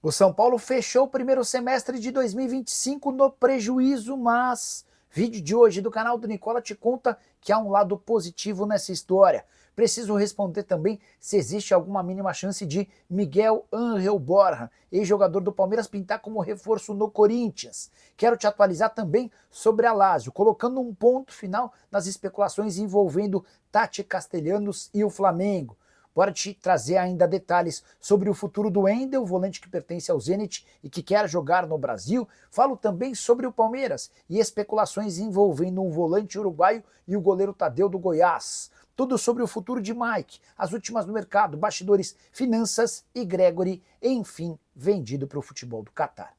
O São Paulo fechou o primeiro semestre de 2025 no prejuízo, mas vídeo de hoje do canal do Nicola te conta que há um lado positivo nessa história. Preciso responder também se existe alguma mínima chance de Miguel Ángel Borja, ex-jogador do Palmeiras, pintar como reforço no Corinthians. Quero te atualizar também sobre a Lazio, colocando um ponto final nas especulações envolvendo Tati Castellanos e o Flamengo. Bora te trazer ainda detalhes sobre o futuro do Wendel, volante que pertence ao Zenit e que quer jogar no Brasil. Falo também sobre o Palmeiras e especulações envolvendo um volante uruguaio e o goleiro Tadeu do Goiás. Tudo sobre o futuro de Mike, as últimas no mercado, bastidores, finanças e Gregory, enfim, vendido para o futebol do Catar.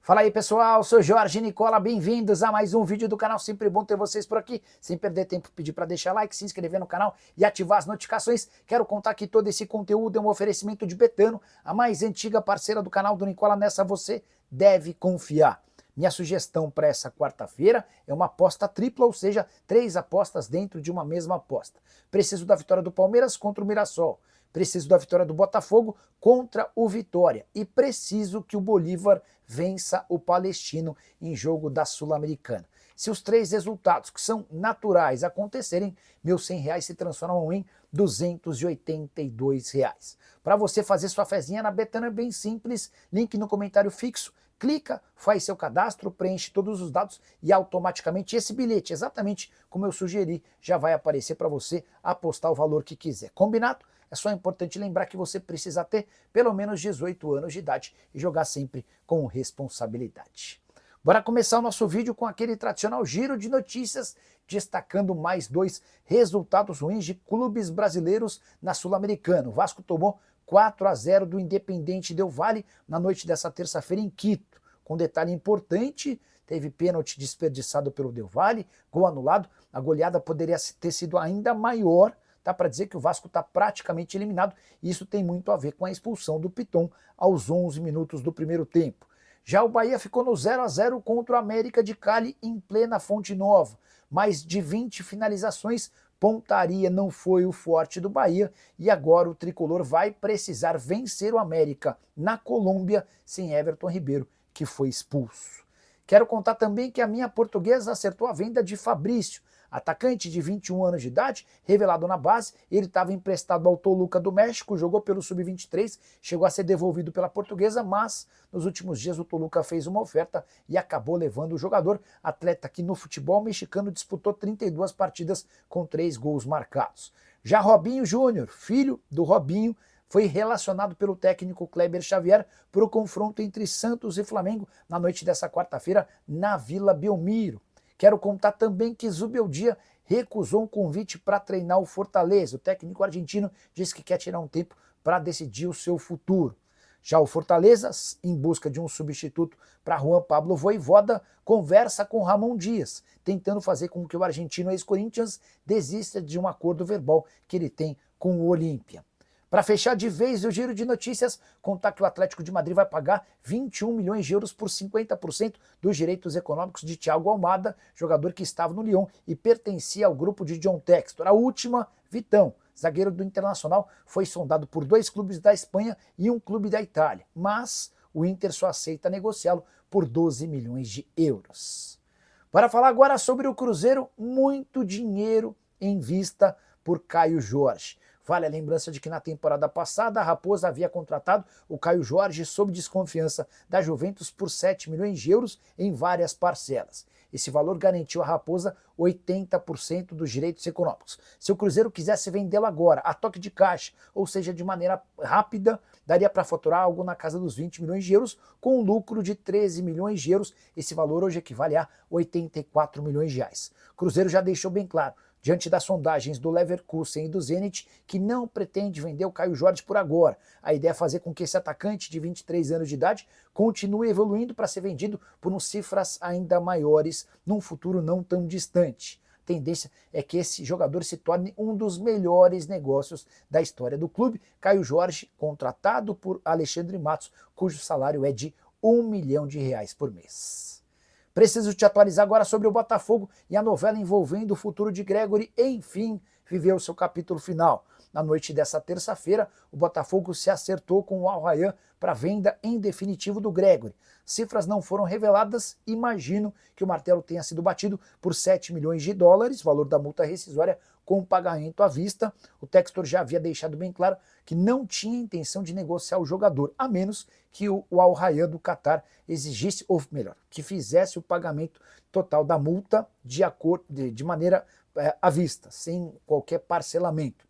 Fala aí pessoal, sou Jorge Nicola, bem-vindos a mais um vídeo do canal, sempre bom ter vocês por aqui, sem perder tempo pedir para deixar like, se inscrever no canal e ativar as notificações. Quero contar que todo esse conteúdo é um oferecimento de Betano, a mais antiga parceira do canal do Nicola, nessa você deve confiar. Minha sugestão para essa quarta-feira é uma aposta tripla, ou seja, 3 apostas dentro de uma mesma aposta. Preciso da vitória do Palmeiras contra o Mirassol. Preciso da vitória do Botafogo contra o Vitória. E preciso que o Bolívar vença o Palestino em jogo da Sul-Americana. Se os 3 resultados, que são naturais, acontecerem, meus R$100 se transformam em R$282. Para você fazer sua fezinha na Betano é bem simples, link no comentário fixo. Clica, faz seu cadastro, preenche todos os dados e automaticamente esse bilhete, exatamente como eu sugeri, já vai aparecer para você apostar o valor que quiser. Combinado? É só importante lembrar que você precisa ter pelo menos 18 anos de idade e jogar sempre com responsabilidade. Bora começar o nosso vídeo com aquele tradicional giro de notícias, destacando mais 2 resultados ruins de clubes brasileiros na Sul-Americana. O Vasco tomou 4-0 do Independiente Del Valle na noite dessa terça-feira em Quito. Com detalhe importante, teve pênalti desperdiçado pelo Del Valle, gol anulado, a goleada poderia ter sido ainda maior. Dá para dizer que o Vasco está praticamente eliminado, e isso tem muito a ver com a expulsão do Piton aos 11 minutos do primeiro tempo. Já o Bahia ficou no 0-0 contra o América de Cali em plena Fonte Nova. Mais de 20 finalizações, pontaria não foi o forte do Bahia, e agora o tricolor vai precisar vencer o América na Colômbia sem Everton Ribeiro, que foi expulso. Quero contar também que a minha portuguesa acertou a venda de Fabrício, atacante de 21 anos de idade, revelado na base. Ele estava emprestado ao Toluca do México, jogou pelo Sub-23, chegou a ser devolvido pela Portuguesa, mas nos últimos dias o Toluca fez uma oferta e acabou levando o jogador, atleta que no futebol mexicano disputou 32 partidas com 3 gols marcados. Já Robinho Júnior, filho do Robinho, foi relacionado pelo técnico Kleber Xavier para o confronto entre Santos e Flamengo na noite dessa quarta-feira na Vila Belmiro. Quero contar também que Zubeldia recusou um convite para treinar o Fortaleza. O técnico argentino disse que quer tirar um tempo para decidir o seu futuro. Já o Fortaleza, em busca de um substituto para Juan Pablo Vojvoda, conversa com Ramon Dias, tentando fazer com que o argentino ex-Corinthians desista de um acordo verbal que ele tem com o Olímpia. Para fechar de vez o giro de notícias, contar que o Atlético de Madrid vai pagar 21 milhões de euros por 50% dos direitos econômicos de Thiago Almada, jogador que estava no Lyon e pertencia ao grupo de John Textor. A última, Vitão, zagueiro do Internacional, foi sondado por 2 clubes da Espanha e um clube da Itália, mas o Inter só aceita negociá-lo por 12 milhões de euros. Para falar agora sobre o Cruzeiro, muito dinheiro em vista por Caio Jorge. Vale a lembrança de que na temporada passada a Raposa havia contratado o Caio Jorge sob desconfiança da Juventus por 7 milhões de euros em várias parcelas. Esse valor garantiu à Raposa 80% dos direitos econômicos. Se o Cruzeiro quisesse vendê-lo agora, a toque de caixa, ou seja, de maneira rápida, daria para faturar algo na casa dos 20 milhões de euros, com um lucro de 13 milhões de euros. Esse valor hoje equivale a 84 milhões de reais. O Cruzeiro já deixou bem claro, diante das sondagens do Leverkusen e do Zenit, que não pretende vender o Caio Jorge por agora. A ideia é fazer com que esse atacante de 23 anos de idade continue evoluindo para ser vendido por cifras ainda maiores num futuro não tão distante. A tendência é que esse jogador se torne um dos melhores negócios da história do clube. Caio Jorge, contratado por Alexandre Matos, cujo salário é de R$1 milhão por mês. Preciso te atualizar agora sobre o Botafogo e a novela envolvendo o futuro de Gregory, enfim, viveu seu capítulo final. Na noite dessa terça-feira, o Botafogo se acertou com o Al Rayyan para venda em definitivo do Gregory. Cifras não foram reveladas, imagino que o martelo tenha sido batido por 7 milhões de dólares, valor da multa rescisória com pagamento à vista. O Textor já havia deixado bem claro que não tinha intenção de negociar o jogador, a menos que o Al Rayyan do Catar exigisse, ou melhor, que fizesse o pagamento total da multa de maneira à vista, sem qualquer parcelamento.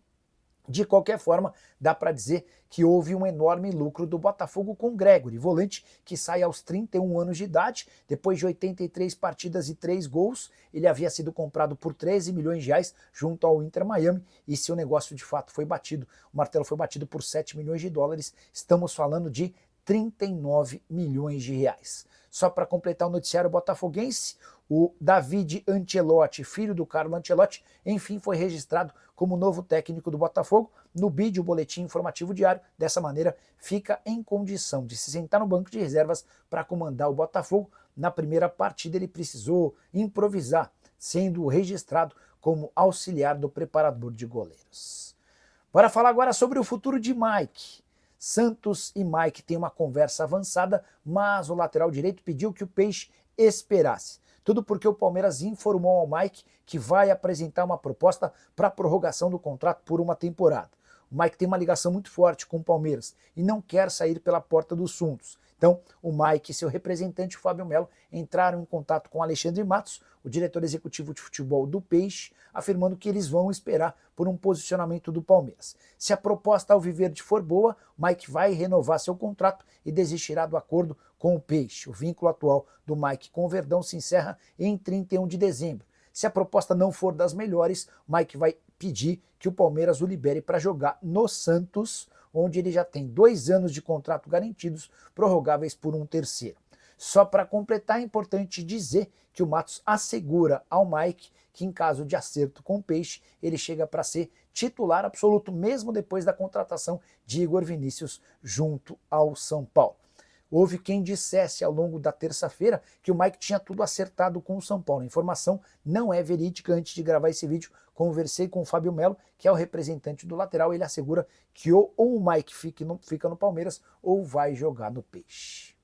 De qualquer forma, dá para dizer que houve um enorme lucro do Botafogo com Gregory, volante que sai aos 31 anos de idade, depois de 83 partidas e 3 gols. Ele havia sido comprado por 13 milhões de reais junto ao Inter Miami, e se o negócio de fato foi batido, o martelo foi batido por 7 milhões de dólares, estamos falando de 39 milhões de reais. Só para completar o noticiário botafoguense, o David Ancelotti, filho do Carlo Ancelotti, enfim foi registrado como novo técnico do Botafogo no BID, o Boletim Informativo Diário. Dessa maneira, fica em condição de se sentar no banco de reservas para comandar o Botafogo. Na primeira partida ele precisou improvisar, sendo registrado como auxiliar do preparador de goleiros. Bora falar agora sobre o futuro de Mike. Santos e Mike têm uma conversa avançada, mas o lateral direito pediu que o Peixe esperasse. Tudo porque o Palmeiras informou ao Mike que vai apresentar uma proposta para a prorrogação do contrato por uma temporada. O Mike tem uma ligação muito forte com o Palmeiras e não quer sair pela porta dos fundos. Então, o Mike e seu representante, o Fábio Melo, entraram em contato com Alexandre Matos, o diretor executivo de futebol do Peixe, afirmando que eles vão esperar por um posicionamento do Palmeiras. Se a proposta alviverde for boa, o Mike vai renovar seu contrato e desistirá do acordo com o Peixe. O vínculo atual do Mike com o Verdão se encerra em 31 de dezembro. Se a proposta não for das melhores, o Mike vai pedir que o Palmeiras o libere para jogar no Santos, onde ele já tem 2 anos de contrato garantidos, prorrogáveis por um terceiro. Só para completar, é importante dizer que o Matos assegura ao Mike que, em caso de acerto com o Peixe, ele chega para ser titular absoluto, mesmo depois da contratação de Igor Vinícius junto ao São Paulo. Houve quem dissesse ao longo da terça-feira que o Mike tinha tudo acertado com o São Paulo. A informação não é verídica. Antes de gravar esse vídeo, conversei com o Fábio Melo, que é o representante do lateral. Ele assegura que ou o Mike fica no Palmeiras ou vai jogar no Peixe.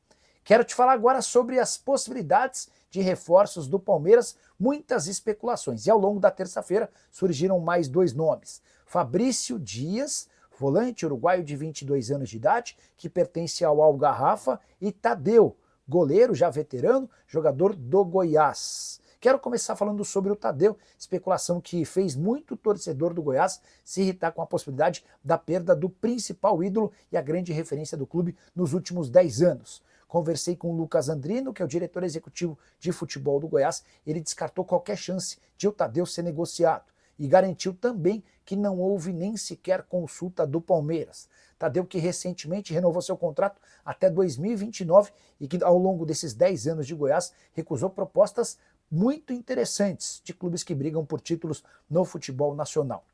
Quero te falar agora sobre as possibilidades de reforços do Palmeiras, muitas especulações. E ao longo da terça-feira surgiram mais 2 nomes. Fabrício Dias, volante uruguaio de 22 anos de idade, que pertence ao Algarrafa, e Tadeu, goleiro já veterano, jogador do Goiás. Quero começar falando sobre o Tadeu, especulação que fez muito torcedor do Goiás se irritar com a possibilidade da perda do principal ídolo e a grande referência do clube nos últimos 10 anos. Conversei com o Lucas Andrino, que é o diretor executivo de futebol do Goiás. Ele descartou qualquer chance de o Tadeu ser negociado e garantiu também que não houve nem sequer consulta do Palmeiras. Tadeu, que recentemente renovou seu contrato até 2029 e que ao longo desses 10 anos de Goiás recusou propostas muito interessantes de clubes que brigam por títulos no futebol nacional.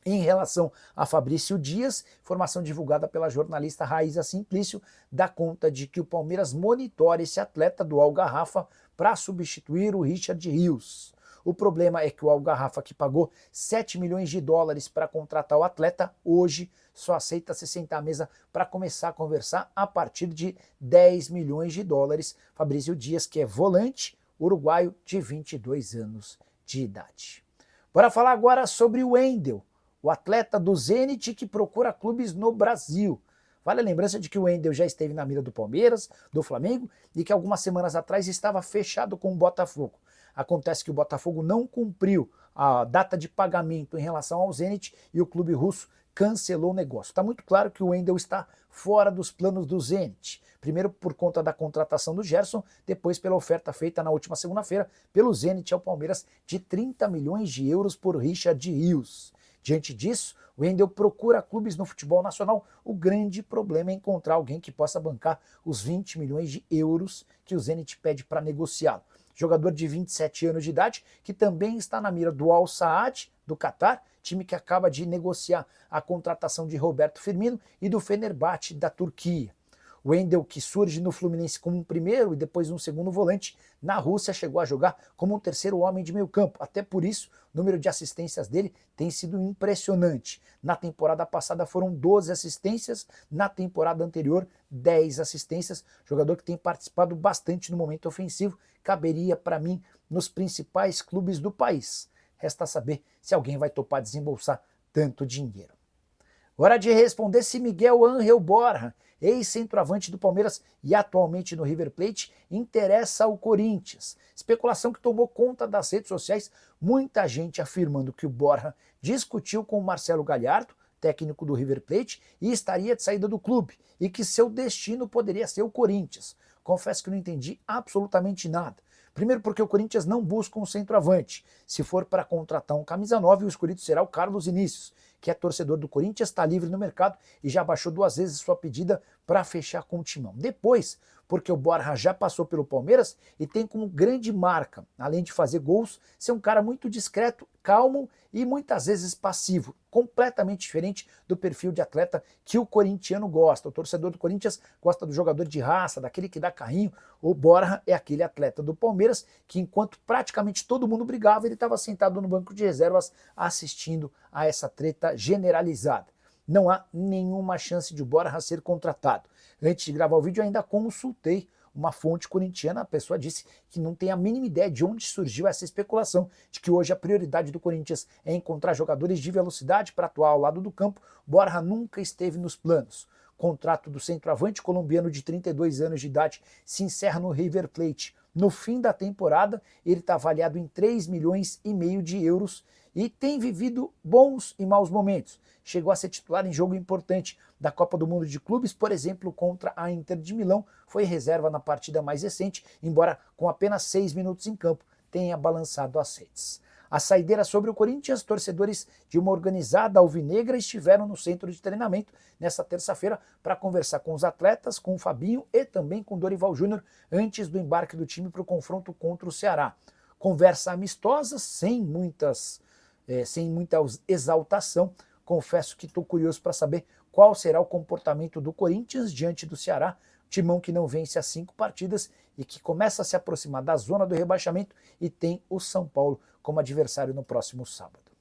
Em relação a Fabrício Dias, informação divulgada pela jornalista Raíza Simplício dá conta de que o Palmeiras monitora esse atleta do Algarrafa para substituir o Richard Rios. O problema é que o Algarrafa, que pagou 7 milhões de dólares para contratar o atleta, hoje só aceita se sentar à mesa para começar a conversar a partir de 10 milhões de dólares. Fabrício Dias, que é volante uruguaio de 22 anos de idade. Bora falar agora sobre o Wendel, o atleta do Zenit que procura clubes no Brasil. Vale a lembrança de que o Wendel já esteve na mira do Palmeiras, do Flamengo, e que algumas semanas atrás estava fechado com o Botafogo. Acontece que o Botafogo não cumpriu a data de pagamento em relação ao Zenit e o clube russo cancelou o negócio. Está muito claro que o Wendel está fora dos planos do Zenit. Primeiro por conta da contratação do Gerson, depois pela oferta feita na última segunda-feira pelo Zenit ao Palmeiras de 30 milhões de euros por Richard Rios. Diante disso, o Wendel procura clubes no futebol nacional. O grande problema é encontrar alguém que possa bancar os 20 milhões de euros que o Zenit pede para negociá-lo. Jogador de 27 anos de idade, que também está na mira do Al Saad, do Catar, time que acaba de negociar a contratação de Roberto Firmino, e do Fenerbahçe, da Turquia. Wendel, que surge no Fluminense como um primeiro e depois um segundo volante, na Rússia chegou a jogar como um terceiro homem de meio campo. Até por isso, o número de assistências dele tem sido impressionante. Na temporada passada foram 12 assistências, na temporada anterior 10 assistências. Jogador que tem participado bastante no momento ofensivo, caberia para mim nos principais clubes do país. Resta saber se alguém vai topar desembolsar tanto dinheiro. Hora de responder se Miguel Ángel Borja, ex-centroavante do Palmeiras e atualmente no River Plate, interessa ao Corinthians. Especulação que tomou conta das redes sociais, muita gente afirmando que o Borja discutiu com o Marcelo Galhardo, técnico do River Plate, e estaria de saída do clube, e que seu destino poderia ser o Corinthians. Confesso que não entendi absolutamente nada. Primeiro porque o Corinthians não busca um centroavante. Se for para contratar um camisa 9, o escolhido será o Carlos Vinícius, que é torcedor do Corinthians, está livre no mercado e já baixou 2 vezes sua pedida para fechar com o Timão. Depois, porque o Borja já passou pelo Palmeiras e tem como grande marca, além de fazer gols, ser um cara muito discreto, calmo e muitas vezes passivo, completamente diferente do perfil de atleta que o corintiano gosta. O torcedor do Corinthians gosta do jogador de raça, daquele que dá carrinho. O Borja é aquele atleta do Palmeiras que, enquanto praticamente todo mundo brigava, ele estava sentado no banco de reservas assistindo a essa treta generalizada. Não há nenhuma chance de o Borja ser contratado. Antes de gravar o vídeo, eu ainda consultei uma fonte corintiana. A pessoa disse que não tem a mínima ideia de onde surgiu essa especulação de que hoje a prioridade do Corinthians é encontrar jogadores de velocidade para atuar ao lado do campo. Borja nunca esteve nos planos. O contrato do centroavante colombiano de 32 anos de idade se encerra no River Plate. No fim da temporada, ele está avaliado em 3,5 milhões de euros e tem vivido bons e maus momentos. Chegou a ser titular em jogo importante da Copa do Mundo de Clubes, por exemplo, contra a Inter de Milão. Foi reserva na partida mais recente, embora com apenas 6 minutos em campo tenha balançado as redes. A saideira sobre o Corinthians, torcedores de uma organizada alvinegra estiveram no centro de treinamento nesta terça-feira para conversar com os atletas, com o Fabinho e também com o Dorival Júnior antes do embarque do time para o confronto contra o Ceará. Conversa amistosa, sem muita exaltação. Confesso que estou curioso para saber qual será o comportamento do Corinthians diante do Ceará, timão que não vence há 5 partidas e que começa a se aproximar da zona do rebaixamento e tem o São Paulo como adversário no próximo sábado.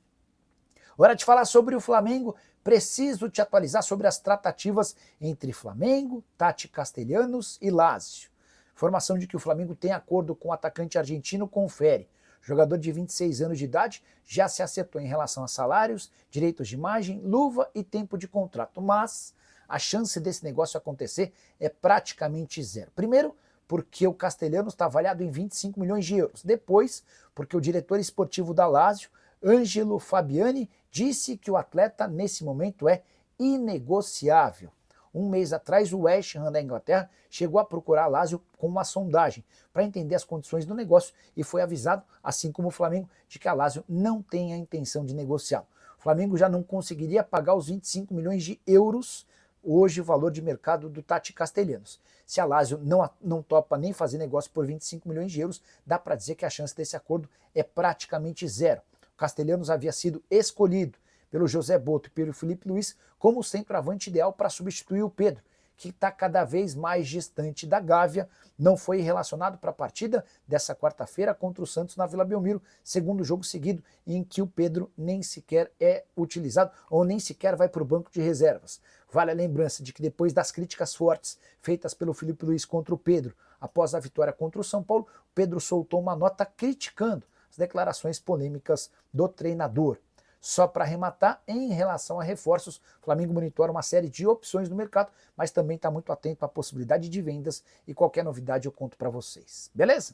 Hora de falar sobre o Flamengo. Preciso te atualizar sobre as tratativas entre Flamengo, Tati Castellanos e Lazio. Informação de que o Flamengo tem acordo com o atacante argentino confere. Jogador de 26 anos de idade já se acertou em relação a salários, direitos de imagem, luva e tempo de contrato, mas a chance desse negócio acontecer é praticamente zero. Primeiro, porque o Castellanos está avaliado em 25 milhões de euros. Depois, porque o diretor esportivo da Lazio, Angelo Fabiani, disse que o atleta nesse momento é inegociável. Um mês atrás, o West Ham da Inglaterra chegou a procurar a Lazio com uma sondagem para entender as condições do negócio e foi avisado, assim como o Flamengo, de que a Lazio não tem a intenção de negociar. O Flamengo já não conseguiria pagar os 25 milhões de euros, hoje o valor de mercado do Tati Castellanos. Se a Lazio não topa nem fazer negócio por 25 milhões de euros, dá para dizer que a chance desse acordo é praticamente zero. O Castellanos havia sido escolhido pelo José Boto e pelo Felipe Luiz como o centroavante ideal para substituir o Pedro, que está cada vez mais distante da Gávea, não foi relacionado para a partida dessa quarta-feira contra o Santos na Vila Belmiro, segundo jogo seguido em que o Pedro nem sequer é utilizado ou nem sequer vai para o banco de reservas. Vale a lembrança de que depois das críticas fortes feitas pelo Felipe Luiz contra o Pedro, após a vitória contra o São Paulo, o Pedro soltou uma nota criticando as declarações polêmicas do treinador. Só para arrematar, em relação a reforços, o Flamengo monitora uma série de opções no mercado, mas também está muito atento à possibilidade de vendas e qualquer novidade eu conto para vocês. Beleza?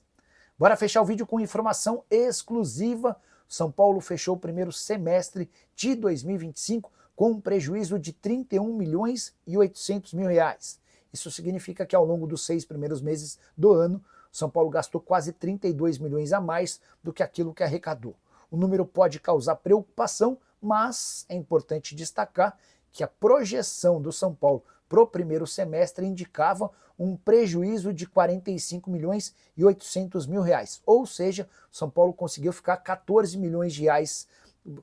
Bora fechar o vídeo com informação exclusiva. São Paulo fechou o primeiro semestre de 2025 com um prejuízo de 31 milhões e 800 mil reais. Isso significa que ao longo dos 6 primeiros meses do ano, São Paulo gastou quase 32 milhões a mais do que aquilo que arrecadou. O número pode causar preocupação, mas é importante destacar que a projeção do São Paulo para o primeiro semestre indicava um prejuízo de 45 milhões e 800 mil reais. Ou seja, o São Paulo conseguiu ficar 14 milhões de reais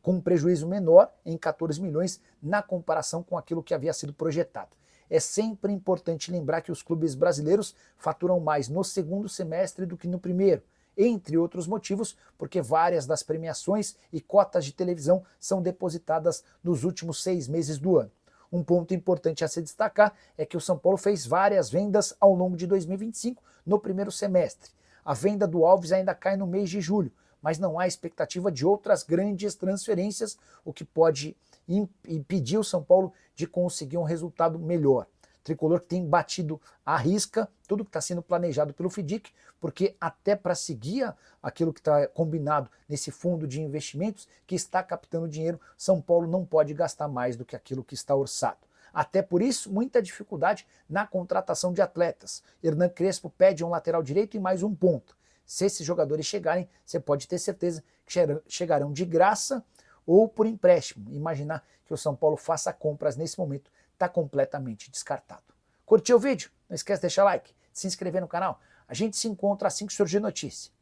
com um prejuízo menor em 14 milhões na comparação com aquilo que havia sido projetado. É sempre importante lembrar que os clubes brasileiros faturam mais no segundo semestre do que no primeiro, entre outros motivos, porque várias das premiações e cotas de televisão são depositadas nos últimos 6 meses do ano. Um ponto importante a se destacar é que o São Paulo fez várias vendas ao longo de 2025 no primeiro semestre. A venda do Alves ainda cai no mês de julho, mas não há expectativa de outras grandes transferências, o que pode impedir o São Paulo de conseguir um resultado melhor. Tricolor que tem batido à risca tudo que está sendo planejado pelo FIDIC, porque até para seguir aquilo que está combinado nesse fundo de investimentos que está captando dinheiro, São Paulo não pode gastar mais do que aquilo que está orçado. Até por isso, muita dificuldade na contratação de atletas. Hernan Crespo pede um lateral direito e mais um ponta. Se esses jogadores chegarem, você pode ter certeza que chegarão de graça ou por empréstimo. Imaginar que o São Paulo faça compras nesse momento está completamente descartado. Curtiu o vídeo? Não esquece de deixar like, de se inscrever no canal. A gente se encontra assim que surgir notícia.